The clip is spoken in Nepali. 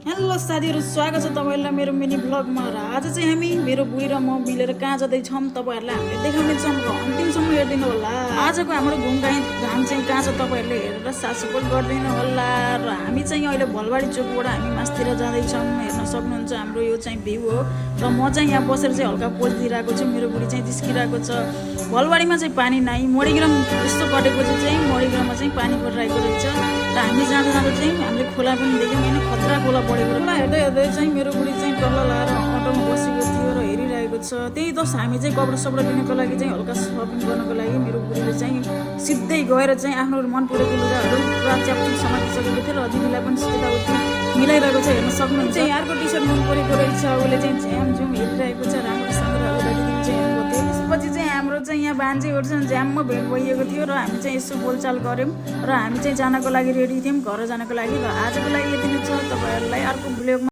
हेलो साथीहरु, स्वागत छ तपाईहरुलाई मेरो मिनी भ्लगमा। र आज चाहिँ हामी मेरो बुढी र म मिलेर कहाँ जाँदैछौँ तपाईहरुलाई हामीले देखाउने छौँ। अन्तिमसम्म हेर्दिनु होला। आजको हाम्रो घाम चाहिँ कहाँ छ तपाईहरुले हेरेर साथ सपोर्ट गर्दिनु होला। र हामी चाहिँ अहिले भलबाडी चोकबाट हामी मास्तिर जाँदैछौँ। हेर्न सक्नुहुन्छ हाम्रो यो चाहिँ भ्यू हो। र म चाहिँ यहाँ बसेर चाहिँ हल्का पोज दिइरहेको छु। मेरो बुढी चाहिँ जिस्किरहेको छ। भलबाडीमा चाहिँ पानी नै, मणिग्राम यस्तो कटेपछि चाहिँ मणिग्राममा चाहिँ पानी परिरहेको रहेछ। र हामी जाँदा जाँदा चाहिँ हामीले खोला पनि देख्यौँ हैन, खतरा खोला बढेको। खोला हेर्दै हेर्दै चाहिँ मेरो बुढी चाहिँ टल्ल लाएर अटोमा बसेको थियो र हेरिरहेको छ। त्यही त हामी चाहिँ कपडा सपडा लिनको लागि चाहिँ हल्का सपिङ गर्नको लागि मेरो बुढीले चाहिँ सिधै गएर चाहिँ आफ्नो मन परेको लुगाहरू पुरा च्याप्चुप समातिसकेको थियो। र दिदीलाई पनि यताउति मिलाइरहेको छ। हेर्न सक्नुहुन्छ अर्को टी सर्ट मन परेको रहेछ। उसले चाहिँ झ्याम झुम हेरिरहेको छ राम्रोसँग। र उसलाई दिदी चाहिँ हेर्नुभएको थियो। त्यसपछि चाहिँ हाम्रो चाहिँ यहाँ बान्छेहरू चाहिँ झ्याममा भेट भइएको थियो। र हामी चाहिँ यसो बोलचाल गऱ्यौँ। र हामी चाहिँ जानको लागि रेडी थियौँ घर जानको लागि। र आजको लागि यति नै छ। तपाईहरुलाई अर्को भ्लगमा